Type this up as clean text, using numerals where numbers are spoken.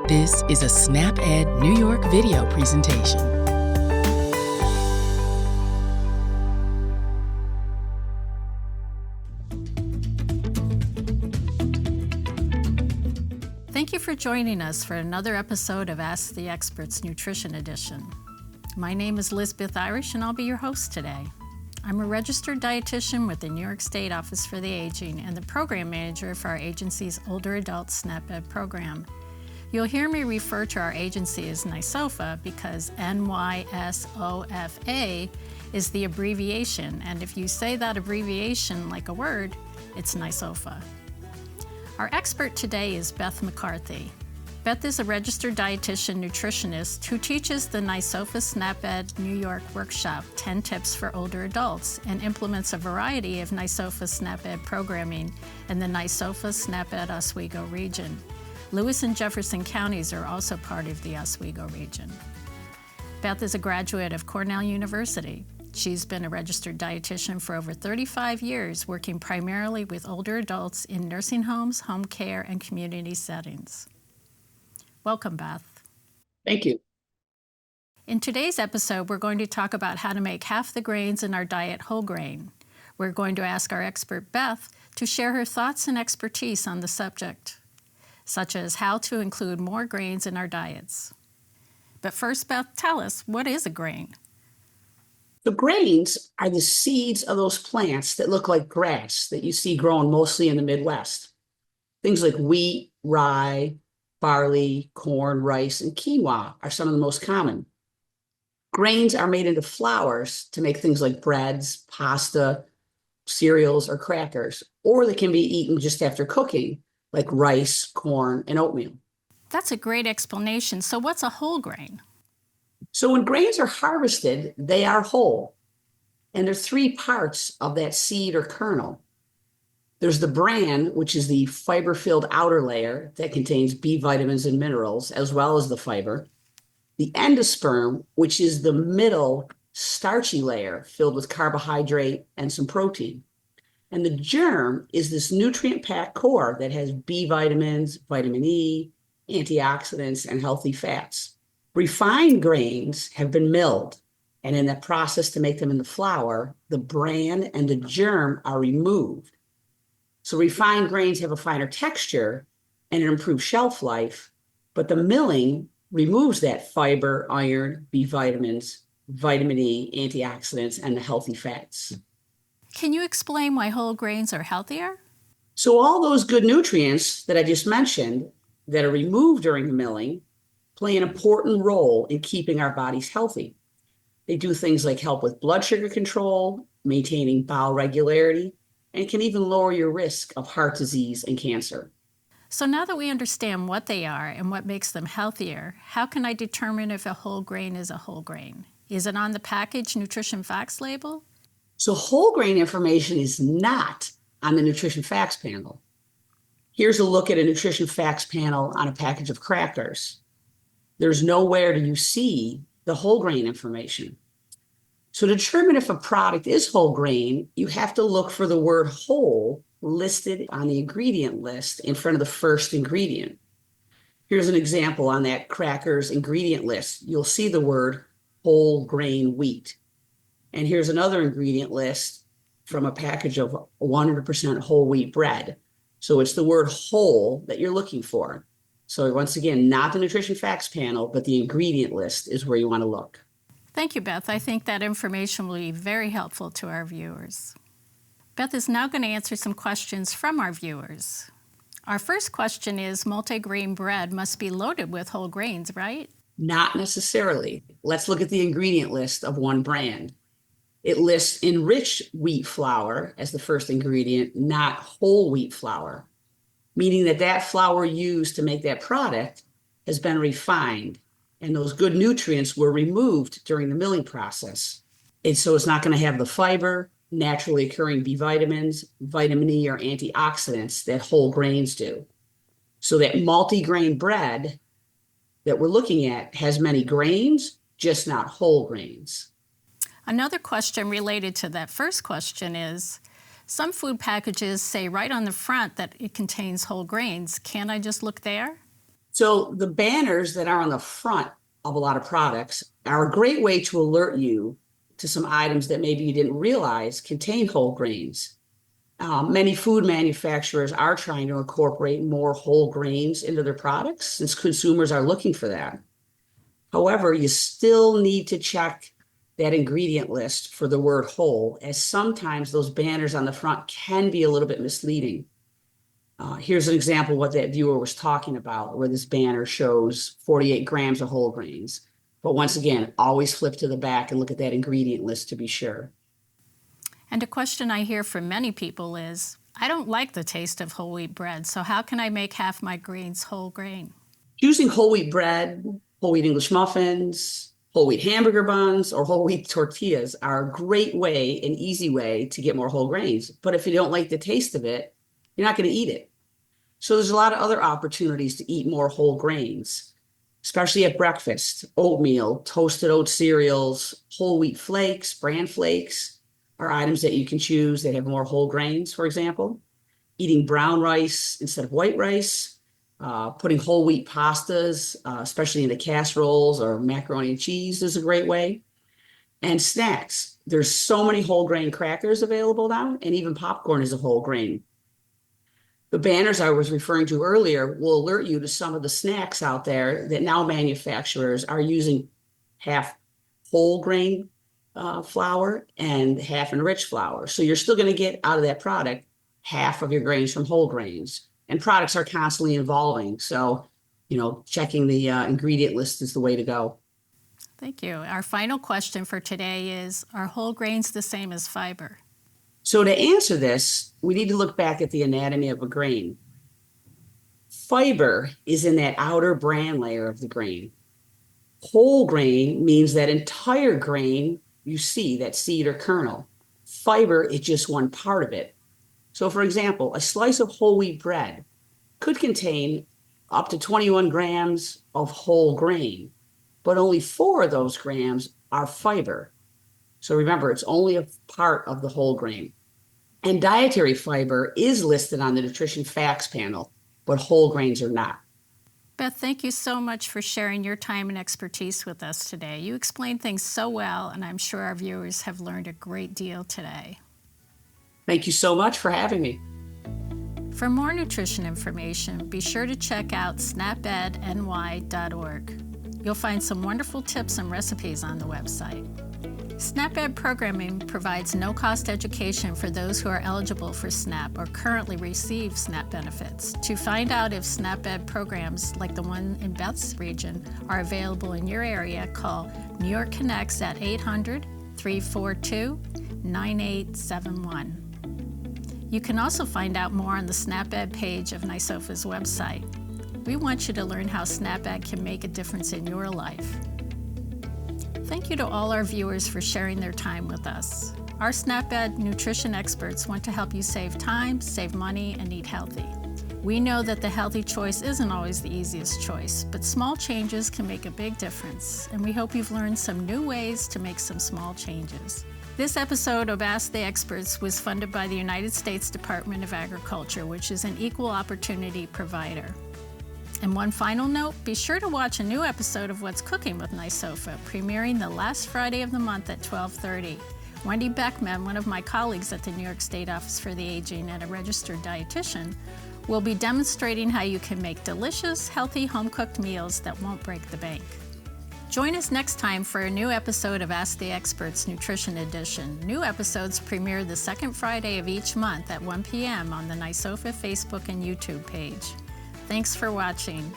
This is a SnapEd New York video presentation. Thank you for joining us for another episode of Ask the Experts Nutrition Edition. My name is Lisbeth Irish and I'll be your host today. I'm a registered dietitian with the New York State Office for the Aging and the program manager for our agency's Older Adult SnapEd program. You'll hear me refer to our agency as NYSOFA because NYSOFA is the abbreviation, and if you say that abbreviation like a word, it's NYSOFA. Our expert today is Beth McCarthy. Beth is a registered dietitian nutritionist who teaches the NYSOFA SnapEd New York workshop 10 Tips for Older Adults and implements a variety of NYSOFA SnapEd programming in the NYSOFA SnapEd Oswego region. Lewis and Jefferson counties are also part of the Oswego region. Beth is a graduate of Cornell University. She's been a registered dietitian for over 35 years, working primarily with older adults in nursing homes, home care, and community settings. Welcome, Beth. Thank you. In today's episode, we're going to talk about how to make half the grains in our diet whole grain. We're going to ask our expert, Beth, to share her thoughts and expertise on the subject, such as how to include more grains in our diets. But first, Beth, tell us, what is a grain? The grains are the seeds of those plants that look like grass that you see growing mostly in the Midwest. Things like wheat, rye, barley, corn, rice, and quinoa are some of the most common. Grains are made into flours to make things like breads, pasta, cereals, or crackers, or they can be eaten just after cooking, like rice, corn, and oatmeal. That's a great explanation. So what's a whole grain? So when grains are harvested, they are whole. And there's three parts of that seed or kernel. There's the bran, which is the fiber-filled outer layer that contains B vitamins and minerals, as well as the fiber. The endosperm, which is the middle starchy layer filled with carbohydrate and some protein. And the germ is this nutrient-packed core that has B vitamins, vitamin E, antioxidants, and healthy fats. Refined grains have been milled, and in that process to make them into flour, the bran and the germ are removed. So refined grains have a finer texture and an improved shelf life, but the milling removes that fiber, iron, B vitamins, vitamin E, antioxidants, and the healthy fats. Can you explain why whole grains are healthier? So all those good nutrients that I just mentioned that are removed during the milling play an important role in keeping our bodies healthy. They do things like help with blood sugar control, maintaining bowel regularity, and can even lower your risk of heart disease and cancer. So now that we understand what they are and what makes them healthier, how can I determine if a whole grain is a whole grain? Is it on the package nutrition facts label? So whole grain information is not on the nutrition facts panel. Here's a look at a nutrition facts panel on a package of crackers. There's nowhere do you see the whole grain information. So to determine if a product is whole grain, you have to look for the word whole listed on the ingredient list in front of the first ingredient. Here's an example on that cracker's ingredient list. You'll see the word whole grain wheat. And here's another ingredient list from a package of 100% whole wheat bread. So it's the word whole that you're looking for. So once again, not the nutrition facts panel, but the ingredient list is where you want to look. Thank you, Beth. I think that information will be very helpful to our viewers. Beth is now going to answer some questions from our viewers. Our first question is, multigrain bread must be loaded with whole grains, right? Not necessarily. Let's look at the ingredient list of one brand. It lists enriched wheat flour as the first ingredient, not whole wheat flour, meaning that that flour used to make that product has been refined, and those good nutrients were removed during the milling process. And so it's not going to have the fiber, naturally occurring B vitamins, vitamin E, or antioxidants that whole grains do. So that multigrain bread that we're looking at has many grains, just not whole grains. Another question related to that first question is, some food packages say right on the front that it contains whole grains. Can't I just look there? So the banners that are on the front of a lot of products are a great way to alert you to some items that maybe you didn't realize contain whole grains. Many food manufacturers are trying to incorporate more whole grains into their products since consumers are looking for that. However, you still need to check that ingredient list for the word whole, as sometimes those banners on the front can be a little bit misleading. Here's an example of what that viewer was talking about, where this banner shows 48 grams of whole grains. But once again, always flip to the back and look at that ingredient list to be sure. And a question I hear from many people is, I don't like the taste of whole wheat bread, so how can I make half my grains whole grain? Using whole wheat bread, whole wheat English muffins, whole wheat hamburger buns, or whole wheat tortillas are a great way, an easy way to get more whole grains. But if you don't like the taste of it, you're not going to eat it. So there's a lot of other opportunities to eat more whole grains, especially at breakfast. Oatmeal, toasted oat cereals, whole wheat flakes, bran flakes are items that you can choose that have more whole grains, for example. Eating brown rice instead of white rice, putting whole wheat pastas, especially into casseroles or macaroni and cheese is a great way. And snacks. There's so many whole grain crackers available now, and even popcorn is a whole grain. The banners I was referring to earlier will alert you to some of the snacks out there that now manufacturers are using half whole grain flour and half enriched flour. So you're still going to get out of that product half of your grains from whole grains. And products are constantly evolving. So, checking the ingredient list is the way to go. Thank you. Our final question for today is, are whole grains the same as fiber? So to answer this, we need to look back at the anatomy of a grain. Fiber is in that outer bran layer of the grain. Whole grain means that entire grain you see, that seed or kernel. Fiber is just one part of it. So for example, a slice of whole wheat bread could contain up to 21 grams of whole grain, but only 4 of those grams are fiber. So remember, it's only a part of the whole grain. And dietary fiber is listed on the nutrition facts panel, but whole grains are not. Beth, thank you so much for sharing your time and expertise with us today. You explained things so well, and I'm sure our viewers have learned a great deal today. Thank you so much for having me. For more nutrition information, be sure to check out snapedny.org. You'll find some wonderful tips and recipes on the website. SNAP-Ed programming provides no-cost education for those who are eligible for SNAP or currently receive SNAP benefits. To find out if SNAP-Ed programs like the one in Beth's region are available in your area, call New York Connects at 800-342-9871. You can also find out more on the SNAP-Ed page of NYSOFA's website. We want you to learn how SNAP-Ed can make a difference in your life. Thank you to all our viewers for sharing their time with us. Our SNAP-Ed nutrition experts want to help you save time, save money, and eat healthy. We know that the healthy choice isn't always the easiest choice, but small changes can make a big difference, and we hope you've learned some new ways to make some small changes. This episode of Ask the Experts was funded by the United States Department of Agriculture, which is an equal opportunity provider. And one final note, be sure to watch a new episode of What's Cooking with NYSOFA, premiering the last Friday of the month at 12:30. Wendy Beckman, one of my colleagues at the New York State Office for the Aging and a registered dietitian, will be demonstrating how you can make delicious, healthy, home-cooked meals that won't break the bank. Join us next time for a new episode of Ask the Experts Nutrition Edition. New episodes premiere the second Friday of each month at 1 p.m. on the NYSOFA Facebook and YouTube page. Thanks for watching.